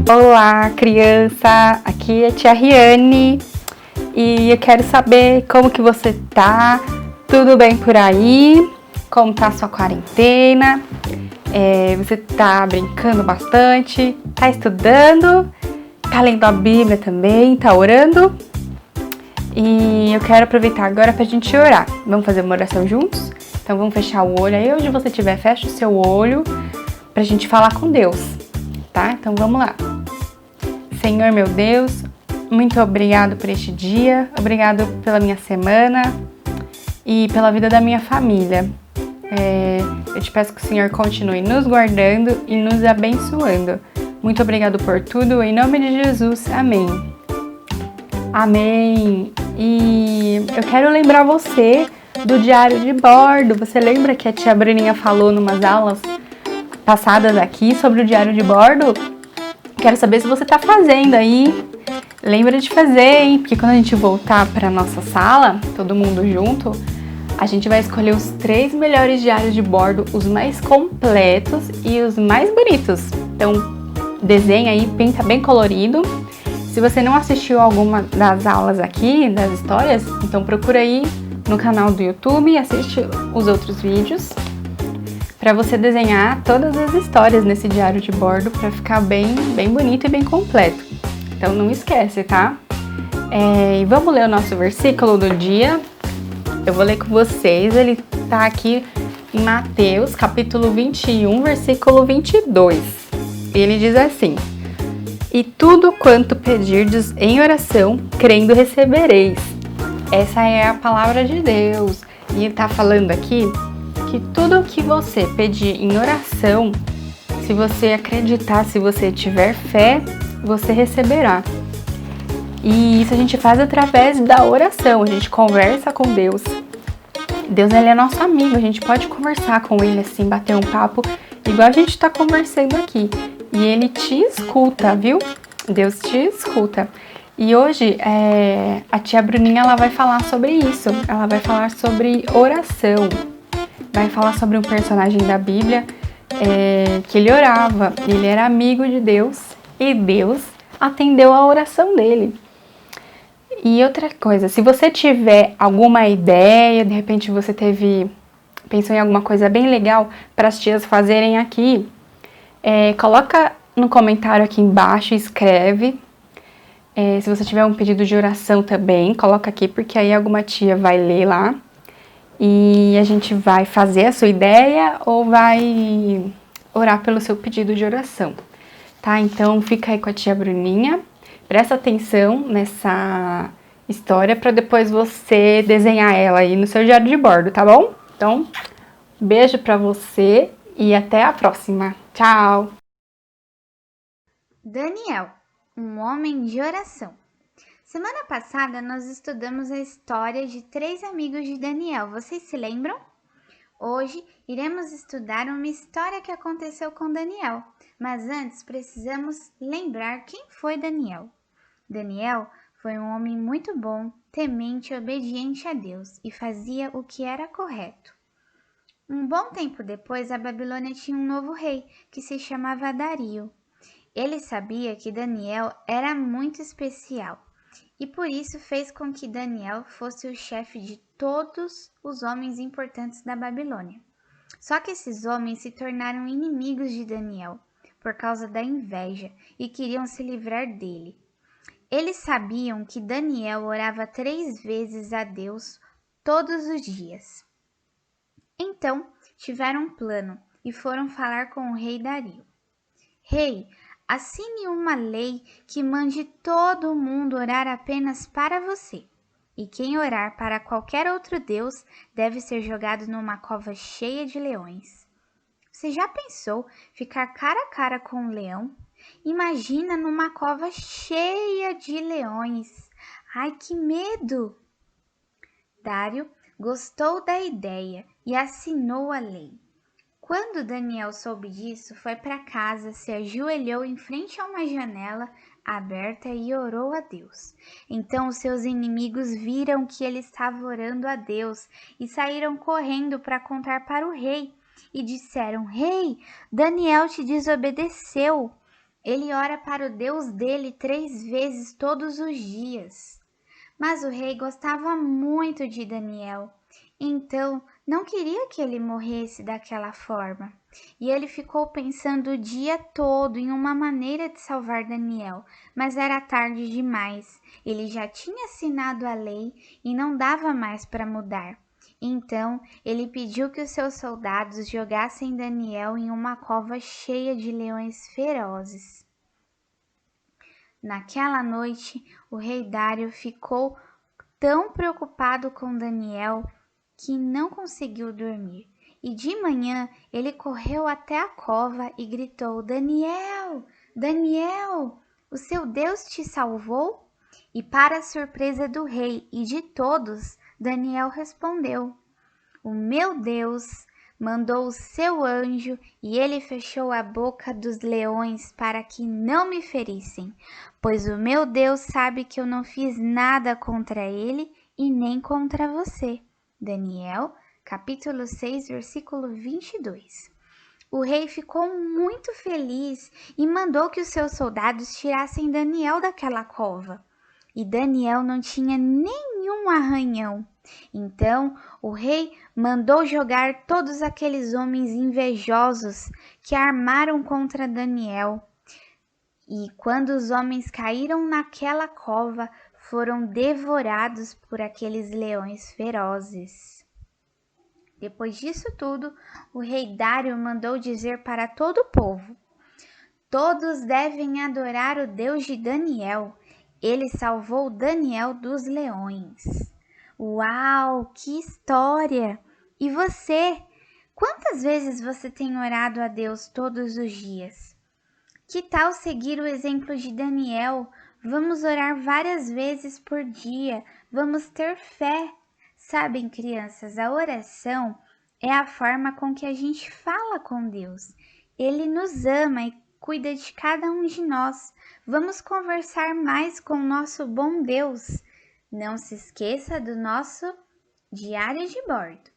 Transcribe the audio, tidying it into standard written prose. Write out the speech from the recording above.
Olá, criança! Aqui é a tia Riane e eu quero saber como que você tá. Tudo bem por aí? Como tá a sua quarentena? Você tá brincando bastante? Tá estudando? Tá lendo a Bíblia também? Tá orando? E eu quero aproveitar agora pra gente orar. Vamos fazer uma oração juntos? Então vamos fechar o olho. Aí onde você estiver, fecha o seu olho pra gente falar com Deus, tá? Então vamos lá. Senhor meu Deus, muito obrigado por este dia, obrigado pela minha semana e pela vida da minha família. Eu te peço que o Senhor continue nos guardando e nos abençoando. Muito obrigado por tudo, em nome de Jesus, amém. Amém. E eu quero lembrar você do diário de bordo. Você lembra que a tia Bruninha falou numas aulas passadas aqui sobre o diário de bordo? Quero saber se você tá fazendo aí. Lembra de fazer, hein? Porque quando a gente voltar para nossa sala, todo mundo junto, a gente vai escolher os 3 melhores diários de bordo, os mais completos e os mais bonitos. Então, desenha aí, pinta bem colorido. Se você não assistiu alguma das aulas aqui, das histórias, então procura aí no canal do YouTube e assiste os outros vídeos para você desenhar todas as histórias nesse diário de bordo para ficar bem bonito e bem completo. Então não esquece, tá? E vamos ler o nosso versículo do dia. Eu vou ler com vocês, ele tá aqui em Mateus, capítulo 21, versículo 22. E ele diz assim: E tudo quanto pedirdes em oração, crendo recebereis. Essa é a palavra de Deus. E ele tá falando aqui que tudo que você pedir em oração, se você acreditar, se você tiver fé, você receberá. E isso a gente faz através da oração, a gente conversa com Deus. Deus, ele é nosso amigo, a gente pode conversar com ele assim, bater um papo, igual a gente tá conversando aqui. E ele te escuta, viu? Deus te escuta. E hoje, a tia Bruninha, ela vai falar sobre isso, ela vai falar sobre oração. Vai falar sobre um personagem da Bíblia que ele orava, ele era amigo de Deus e Deus atendeu a oração dele. E outra coisa, se você tiver alguma ideia, de repente você pensou em alguma coisa bem legal para as tias fazerem aqui, coloca no comentário aqui embaixo e escreve. Se você tiver um pedido de oração também, coloca aqui, porque aí alguma tia vai ler lá. E a gente vai fazer a sua ideia ou vai orar pelo seu pedido de oração, tá? Então fica aí com a tia Bruninha, presta atenção nessa história para depois você desenhar ela aí no seu diário de bordo, tá bom? Então, beijo pra você e até a próxima. Tchau! Daniel, um homem de oração. Semana passada nós estudamos a história de 3 amigos de Daniel, vocês se lembram? Hoje iremos estudar uma história que aconteceu com Daniel, mas antes precisamos lembrar quem foi Daniel. Daniel foi um homem muito bom, temente e obediente a Deus e fazia o que era correto. Um bom tempo depois, a Babilônia tinha um novo rei, que se chamava Dario. Ele sabia que Daniel era muito especial e por isso fez com que Daniel fosse o chefe de todos os homens importantes da Babilônia. Só que esses homens se tornaram inimigos de Daniel por causa da inveja e queriam se livrar dele. Eles sabiam que Daniel orava 3 vezes a Deus todos os dias. Então, tiveram um plano e foram falar com o rei Dario. Rei, assine uma lei que mande todo mundo orar apenas para você. E quem orar para qualquer outro deus deve ser jogado numa cova cheia de leões. Você já pensou ficar cara a cara com um leão? Imagina numa cova cheia de leões. Ai, que medo! Dário gostou da ideia e assinou a lei. Quando Daniel soube disso, foi para casa, se ajoelhou em frente a uma janela aberta e orou a Deus. Então os seus inimigos viram que ele estava orando a Deus e saíram correndo para contar para o rei e disseram: Rei, Daniel te desobedeceu. Ele ora para o Deus dele 3 vezes todos os dias. Mas o rei gostava muito de Daniel, então não queria que ele morresse daquela forma. E ele ficou pensando o dia todo em uma maneira de salvar Daniel, mas era tarde demais. Ele já tinha assinado a lei e não dava mais para mudar. Então ele pediu que os seus soldados jogassem Daniel em uma cova cheia de leões ferozes. Naquela noite, o rei Dário ficou tão preocupado com Daniel que não conseguiu dormir. E de manhã ele correu até a cova e gritou: Daniel, Daniel, o seu Deus te salvou? E para a surpresa do rei e de todos, Daniel respondeu: O meu Deus mandou o seu anjo e ele fechou a boca dos leões para que não me ferissem, pois o meu Deus sabe que eu não fiz nada contra ele e nem contra você. Daniel, capítulo 6, versículo 22. O rei ficou muito feliz e mandou que os seus soldados tirassem Daniel daquela cova. E Daniel não tinha nenhum arranhão. Então o rei mandou jogar todos aqueles homens invejosos que armaram contra Daniel. E quando os homens caíram naquela cova, foram devorados por aqueles leões ferozes. Depois disso tudo, o rei Dário mandou dizer para todo o povo: Todos devem adorar o Deus de Daniel. Ele salvou Daniel dos leões. Uau, que história! E você? Quantas vezes você tem orado a Deus todos os dias? Que tal seguir o exemplo de Daniel? Vamos orar várias vezes por dia. Vamos ter fé. Sabem, crianças, a oração é a forma com que a gente fala com Deus. Ele nos ama e cuida de cada um de nós. Vamos conversar mais com o nosso bom Deus. Não se esqueça do nosso diário de bordo.